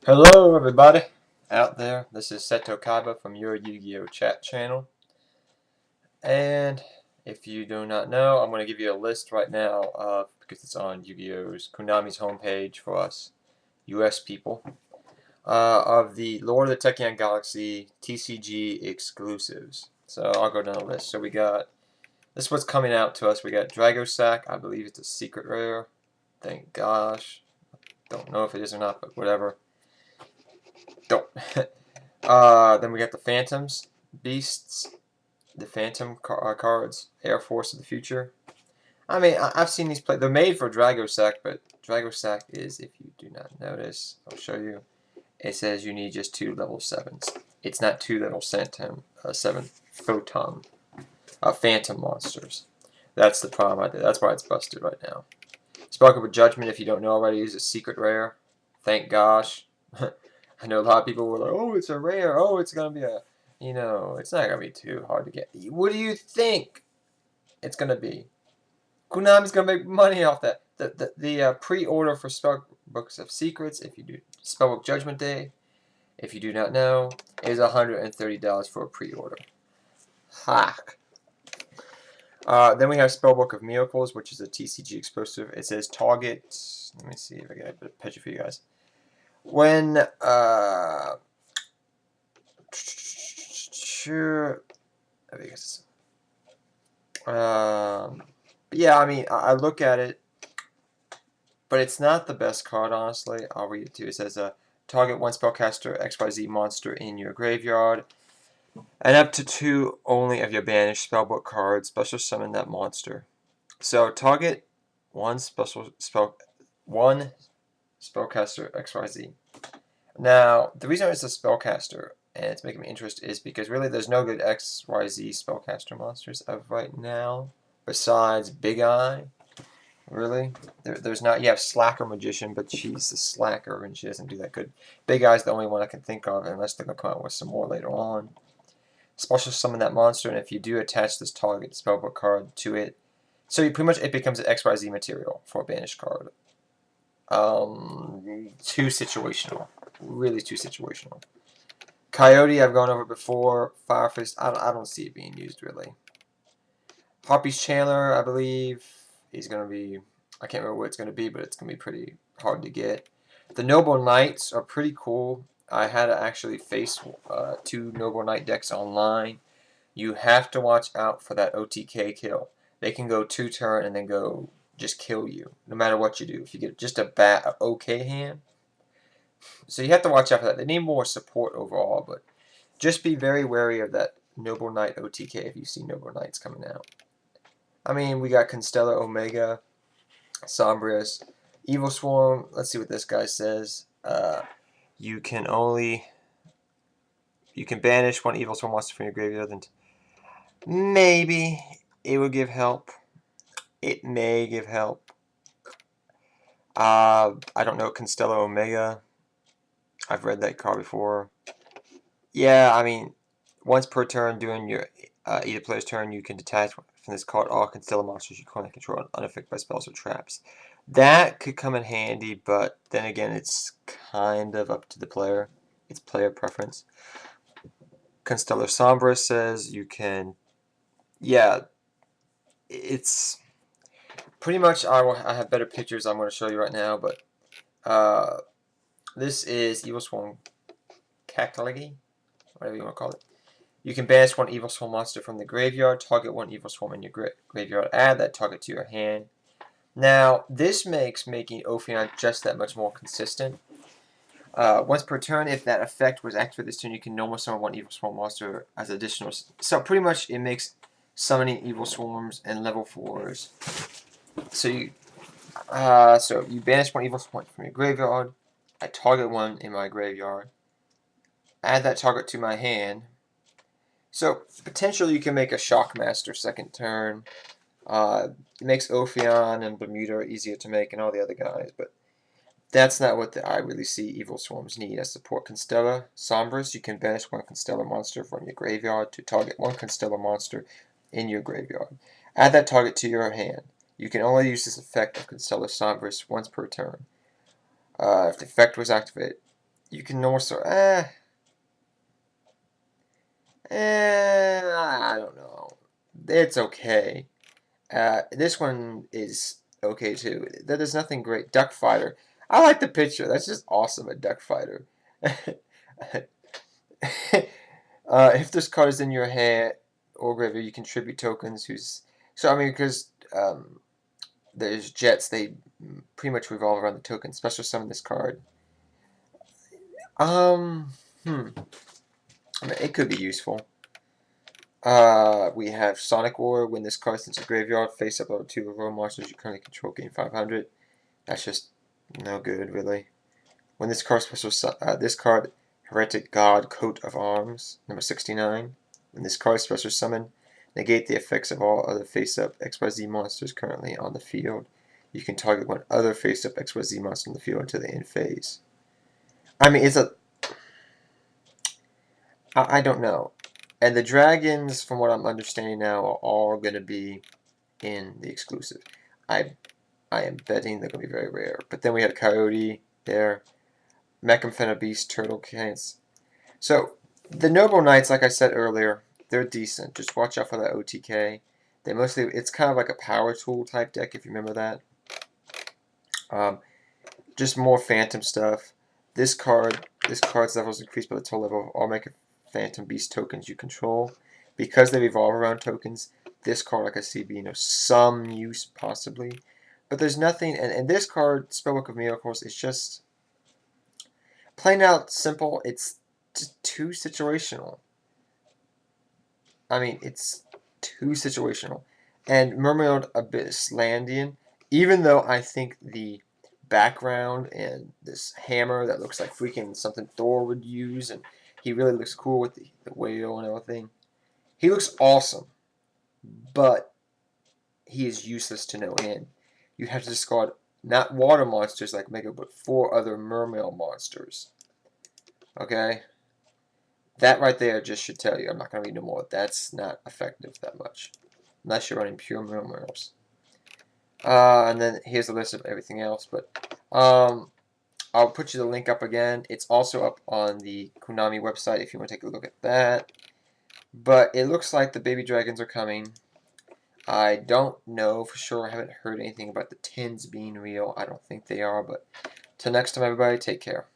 Hello everybody out there. This is Seto Kaiba from your Yu-Gi-Oh chat channel. And if you do not know, I'm going to give you a list right now because it's on Yu-Gi-Oh's Konami's homepage for us US people of the Lord of the Tachyon Galaxy TCG exclusives. So I'll go down the list. So we got this is what's coming out to us. We got Dragosack. I believe it's a secret rare. Thank gosh. Don't know if it is or not, but whatever. Don't. Then we got the Phantoms, Beasts, the Phantom cards, Air Force of the Future. I mean, I've seen these play. They're made for Dragosack, but Dragosack is, if you do not notice, I'll show you. It says you need just 2 level 7s. It's not 2 level 7 photon Phantom monsters. That's the problem right there. That's why it's busted right now. Sparkle with Judgment, if you don't know already, is a secret rare. Thank gosh. I know a lot of people were like, oh, it's a rare. Oh, it's going to be a, it's not going to be too hard to get. What do you think it's going to be? Konami's going to make money off that. The pre-order for Spellbooks of Secrets, if you do Spellbook Judgment Day, if you do not know, is $130 for a pre-order. Ha! Then we have Spellbook of Miracles, which is a TCG exclusive. It says target. Let me see if I get a picture for you guys. When sure, yeah, I mean, I look at it, but it's not the best card, honestly. I'll read it to you. It says, target one spellcaster XYZ monster in your graveyard, and up to 2 only of your banished spellbook cards special summon that monster. So target one spellcaster XYZ. Now, the reason it's a spellcaster and it's making me interested is because really there's no good XYZ spellcaster monsters of right now besides Big Eye. Really? There's not. You have Slacker Magician, but she's a slacker and she doesn't do that good. Big Eye's the only one I can think of, unless they're going to come out with some more later on. Special summon that monster, and if you do attach this target spellbook card to it, so you pretty much it becomes an XYZ material for a banished card. Too situational. Really too situational. Coyote, I've gone over before. Firefist, I don't see it being used really. Harpy's Chandler, I believe, he's going to be, I can't remember what it's going to be, but it's going to be pretty hard to get. The Noble Knights are pretty cool. I had to actually face 2 Noble Knight decks online. You have to watch out for that OTK kill. They can go 2 turn and then go just kill you, no matter what you do. If you get just a okay hand. So you have to watch out for that. They need more support overall, but just be very wary of that Noble Knight OTK if you see Noble Knights coming out. I mean, we got Constellar Omega, Sombras, Evil Swarm. Let's see what this guy says. You can banish 1 Evil Swarm monster from your graveyard. And maybe it will give help. It may give help. I don't know Constellar Omega. I've read that card before. Yeah, I mean, once per turn during your either player's turn, you can detach from this card all Constellar monsters you currently control unaffected by spells or traps. That could come in handy, but then again, it's kind of up to the player. It's player preference. Constellar Sombra says you can, yeah, it's pretty much, I have better pictures I'm going to show you right now, but this is Evil Swarm Cactology, whatever you want to call it. You can banish 1 Evil Swarm monster from the graveyard, target 1 Evil Swarm in your graveyard, add that target to your hand. Now, this makes making Ophion just that much more consistent. Once per turn, if that effect was activated this turn, you can normal summon 1 Evil Swarm monster as additional. So pretty much it makes summoning Evil Swarms and level 4s. So you banish 1 Evil Swarm from your graveyard. I target 1 in my graveyard. Add that target to my hand. So potentially you can make a Shockmaster second turn. It makes Ophion and Bermuda easier to make and all the other guys, but that's not what I really see Evil Swarms need. As support Constellar Sombras, you can banish 1 Constellar monster from your graveyard to target 1 Constellar monster in your graveyard. Add that target to your hand. You can only use this effect of Constellar Sombras once per turn. If the effect was activated, You can also, I don't know. It's okay. This one is okay too. There's nothing great. Duck Fighter. I like the picture. That's just awesome. A Duck Fighter. If this card is in your hand or graveyard, you contribute tokens. So I mean, because there's jets, they pretty much revolve around the token. Special summon this card. Um, hmm. I mean, it could be useful. We have Sonic War. When this card sits in graveyard, face up level 2 of all monsters you currently control, gain 500. That's just no good, really. When this card this card, Heretic God, Coat of Arms, number 69. When this card special summon, negate the effects of all other face-up XYZ monsters currently on the field. You can target one other face-up XYZ monster on the field until the end phase. I mean, I don't know. And the dragons, from what I'm understanding now, are all going to be in the exclusive. I am betting they're going to be very rare. But then we had Coyote there, Mechamphena Beast, Turtle Cats. So, the Noble Knights, like I said earlier, they're decent. Just watch out for that OTK. It's kind of like a power tool type deck, if you remember that. Just more phantom stuff. This card's level is increased by the total level of all Phantom Beast tokens you control. Because they revolve around tokens, this card I could see being of some use, possibly. But there's nothing, and this card, Spellbook of Miracles, is just plain out simple. It's just too situational. I mean, it's too situational. And Mermaid Abyss Landian, even though I think the background and this hammer that looks like freaking something Thor would use, and he really looks cool with the whale and everything. He looks awesome, but he is useless to no end. You have to discard not water monsters like Mega, but 4 other mermaid monsters. Okay? That right there just should tell you. I'm not going to read no more. That's not effective that much. Unless you're running pure mermaids. And then here's a list of everything else. But I'll put you the link up again. It's also up on the Konami website if you want to take a look at that. But it looks like the baby dragons are coming. I don't know for sure. I haven't heard anything about the tins being real. I don't think they are. But till next time, everybody, take care.